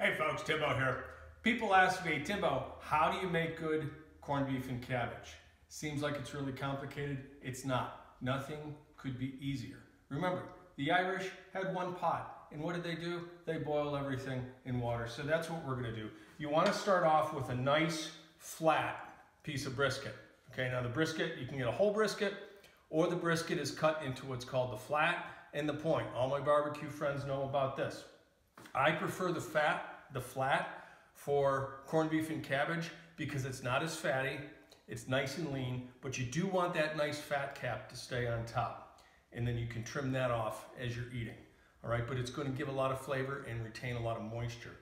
Hey folks, Timbo here. People ask me, Timbo, how do you make good corned beef and cabbage? Seems like it's really complicated. It's not. Nothing could be easier. Remember, the Irish had one pot, and what did they do? They boiled everything in water. So that's what we're gonna do. You wanna start off with a nice, flat piece of brisket. Okay, now the brisket, you can get a whole brisket, or the brisket is cut into what's called the flat and the point. All my barbecue friends know about this. I prefer the flat for corned beef and cabbage because it's not as fatty, it's nice and lean, but you do want that nice fat cap to stay on top. And then you can trim that off as you're eating. All right, but it's going to give a lot of flavor and retain a lot of moisture.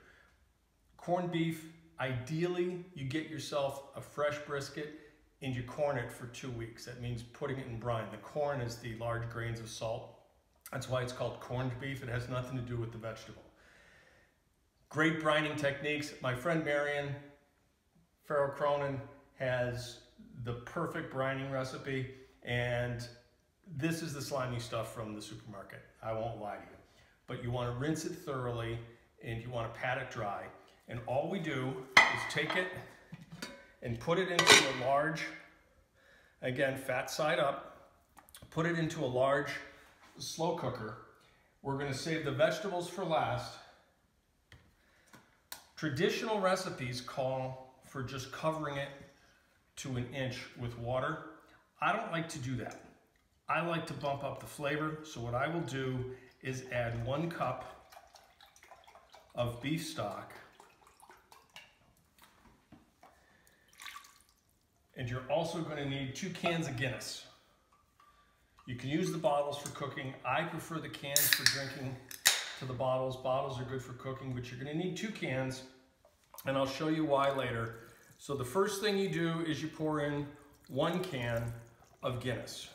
Corned beef, ideally you get yourself a fresh brisket and you corn it for 2 weeks. That means putting it in brine. The corn is the large grains of salt. That's why it's called corned beef. It has nothing to do with the vegetable. Great brining techniques. My friend Marion Farrell Cronin has the perfect brining recipe, and this is the slimy stuff from the supermarket. I won't lie to you. But you want to rinse it thoroughly and you want to pat it dry. And all we do is take it and put it into a large, again, fat side up, put it into a large slow cooker. We're going to save the vegetables for last. Traditional recipes call for just covering it to 1 inch with water. I don't like to do that. I like to bump up the flavor. So what I will do is add 1 cup of beef stock. And you're also going to need 2 cans of Guinness. You can use the bottles for cooking. I prefer the cans for drinking to the bottles. Bottles are good for cooking, but you're going to need 2 cans, and I'll show you why later. So the first thing you do is you pour in 1 can of Guinness.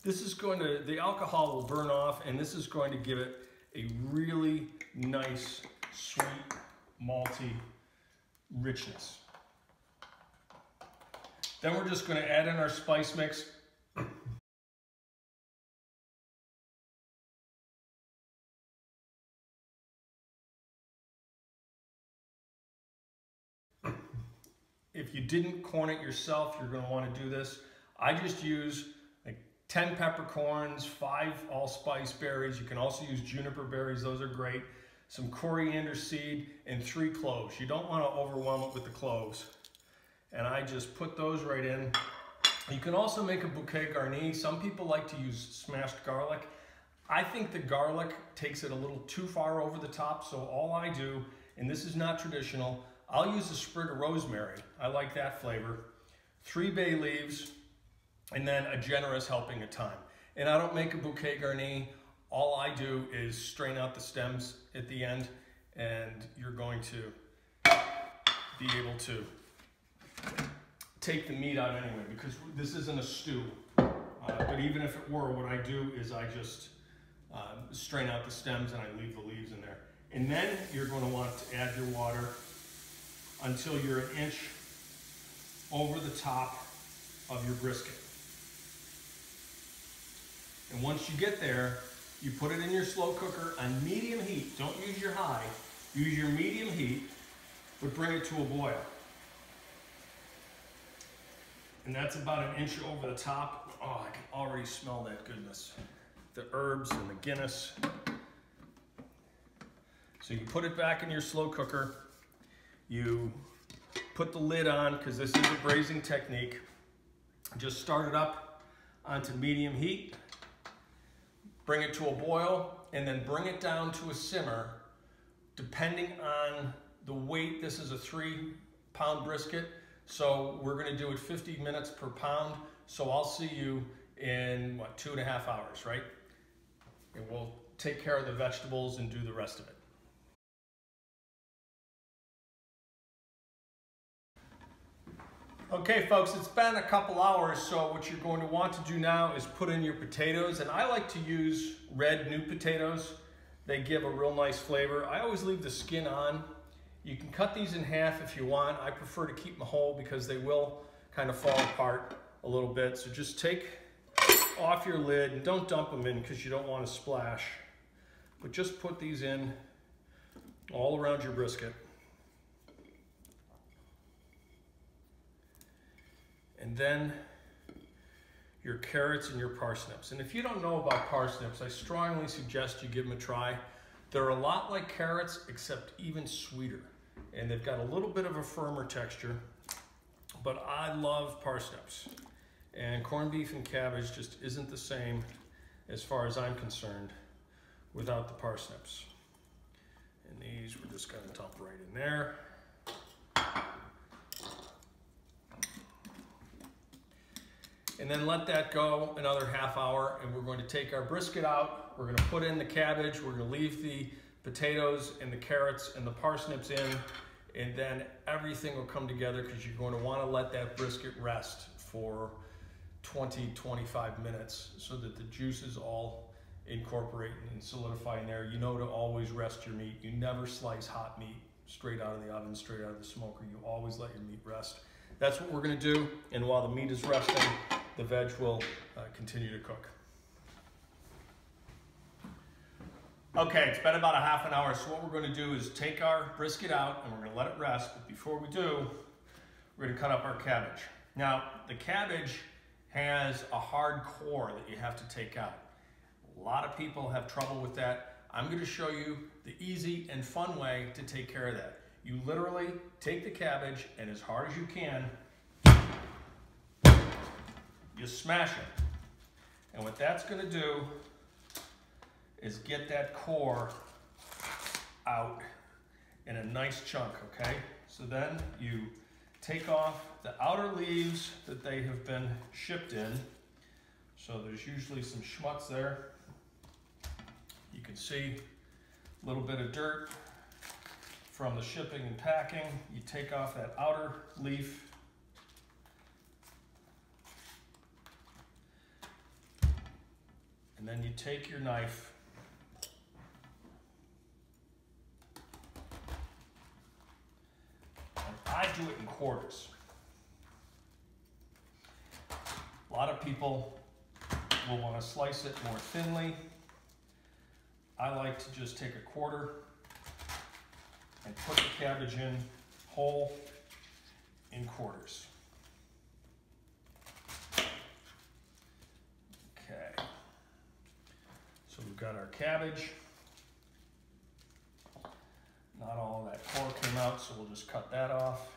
This is going to, the alcohol will burn off, and this is going to give it a really nice, sweet, malty richness. Then we're just going to add in our spice mix. If you didn't corn it yourself, you're going to want to do this. I just use like 10 peppercorns, 5 allspice berries. You can also use juniper berries, those are great. Some coriander seed, and 3 cloves. You don't want to overwhelm it with the cloves. And I just put those right in. You can also make a bouquet garni. Some people like to use smashed garlic. I think the garlic takes it a little too far over the top, so all I do, and this is not traditional, I'll use a sprig of rosemary. I like that flavor. 3 bay leaves, and then a generous helping of thyme. And I don't make a bouquet garni. All I do is strain out the stems at the end, and you're going to be able to take the meat out anyway, because this isn't a stew. But even if it were, what I do is I just strain out the stems and I leave the leaves in there. And then you're going to want to add your water until you're 1 inch over the top of your brisket. And once you get there, you put it in your slow cooker on medium heat. Don't use your high, use your medium heat, but bring it to a boil. And that's about 1 inch over the top. Oh, I can already smell that goodness. The herbs and the Guinness. So you put it back in your slow cooker. You put the lid on, because this is a braising technique. Just start it up onto medium heat. Bring it to a boil, and then bring it down to a simmer. Depending on the weight, this is a 3-pound brisket. So we're going to do it 50 minutes per pound. So I'll see you in, what, 2.5 hours, right? And we'll take care of the vegetables and do the rest of it. Okay, folks, it's been a couple hours, so what you're going to want to do now is put in your potatoes. And I like to use red new potatoes. They give a real nice flavor. I always leave the skin on. You can cut these in half if you want. I prefer to keep them whole because they will kind of fall apart a little bit. So just take off your lid and don't dump them in because you don't want to splash. But just put these in all around your brisket. And then your carrots and your parsnips. And if you don't know about parsnips, I strongly suggest you give them a try. They're a lot like carrots, except even sweeter. And they've got a little bit of a firmer texture, but I love parsnips. And corned beef and cabbage just isn't the same, as far as I'm concerned, without the parsnips. And these we're just gonna dump right in there. And then let that go another half hour, and we're going to take our brisket out. We're gonna put in the cabbage, we're gonna leave the potatoes and the carrots and the parsnips in, and then everything will come together, because you're going to want to let that brisket rest for 20-25 minutes so that the juices all incorporate and solidify in there. You know to always rest your meat. You never slice hot meat straight out of the oven, straight out of the smoker. You always let your meat rest. That's what we're going to do, and while the meat is resting, the veg will continue to cook. Okay, it's been about a half an hour, so what we're going to do is take our brisket out and we're going to let it rest, but before we do, we're going to cut up our cabbage. Now, the cabbage has a hard core that you have to take out. A lot of people have trouble with that. I'm going to show you the easy and fun way to take care of that. You literally take the cabbage, and as hard as you can, you smash it. And what that's going to do is get that core out in a nice chunk, okay? So then you take off the outer leaves that they have been shipped in. So there's usually some schmutz there. You can see a little bit of dirt from the shipping and packing. You take off that outer leaf. And then you take your knife and I do it in quarters. A lot of people will want to slice it more thinly. I like to just take a quarter and put the cabbage in whole in quarters. Okay, so we've got our cabbage. Not all of that core came out, so we'll just cut that off.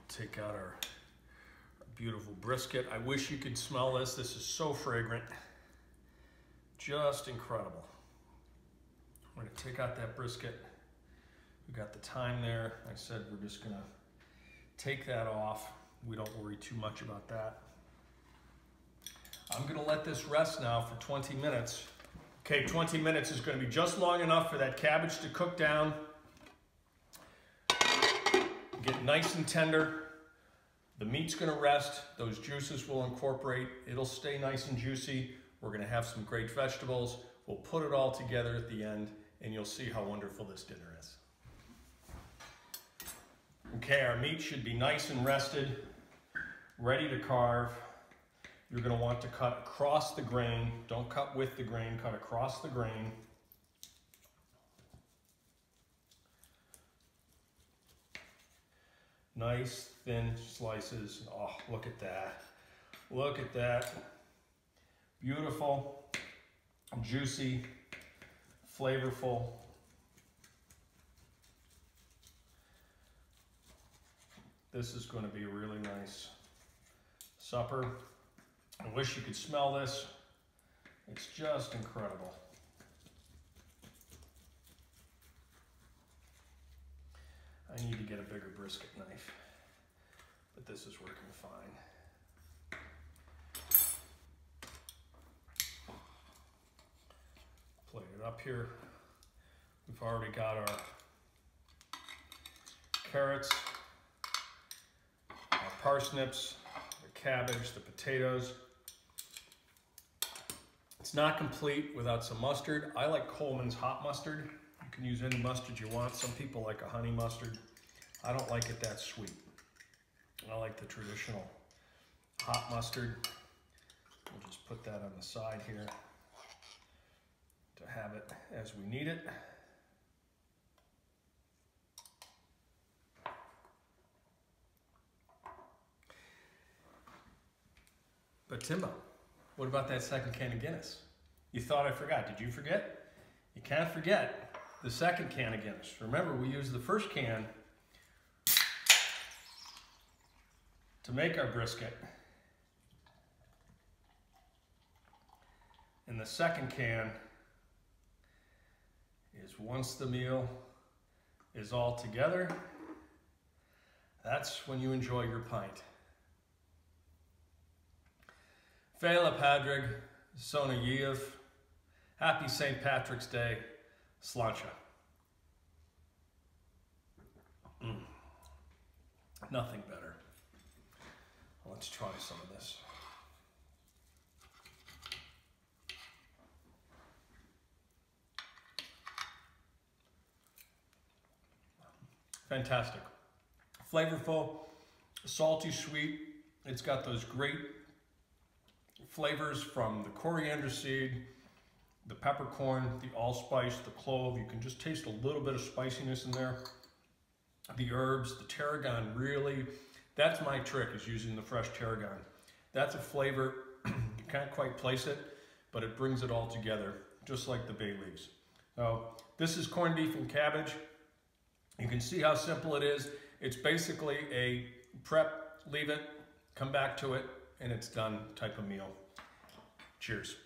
Take out our beautiful brisket. I wish you could smell this. This is so fragrant. Just incredible. I'm going to take out that brisket. We've got the thyme there. Like I said, we're just going to take that off. We don't worry too much about that. I'm going to let this rest now for 20 minutes. Okay, 20 minutes is going to be just long enough for that cabbage to cook down, get nice and tender. The meat's going to rest. Those juices will incorporate. It'll stay nice and juicy. We're going to have some great vegetables. We'll put it all together at the end, and you'll see how wonderful this dinner is. Okay, our meat should be nice and rested, ready to carve. You're going to want to cut across the grain. Don't cut with the grain, cut across the grain. Nice thin slices. Oh, look at that. Look at that. Beautiful, juicy, flavorful. This is going to be a really nice supper. I wish you could smell this. It's just incredible. I need to get a bigger brisket knife, but this is working fine. Plate it up here. We've already got our carrots, our parsnips, the cabbage, the potatoes. It's not complete without some mustard. I like Coleman's hot mustard. You can use any mustard you want. Some people like a honey mustard. I don't like it that sweet. I like the traditional hot mustard. We'll just put that on the side here to have it as we need it. But Timbo, what about that second can of Guinness? You thought I forgot. Did you forget? You can't forget the second can of Guinness. Remember, we used the first can to make our brisket. And the second can is once the meal is all together, that's when you enjoy your pint. Fela Padrig, Sona Yev, happy St. Patrick's Day, Sláinte. Nothing better. Let's try some of this. Fantastic. Flavorful, salty, sweet. It's got those great flavors from the coriander seed, the peppercorn, the allspice, the clove. You can just taste a little bit of spiciness in there. The herbs, the tarragon, really, that's my trick, is using the fresh tarragon. That's a flavor, you can't quite place it, but it brings it all together, just like the bay leaves. So this is corned beef and cabbage. You can see how simple it is. It's basically a prep, leave it, come back to it, and it's done type of meal. Cheers.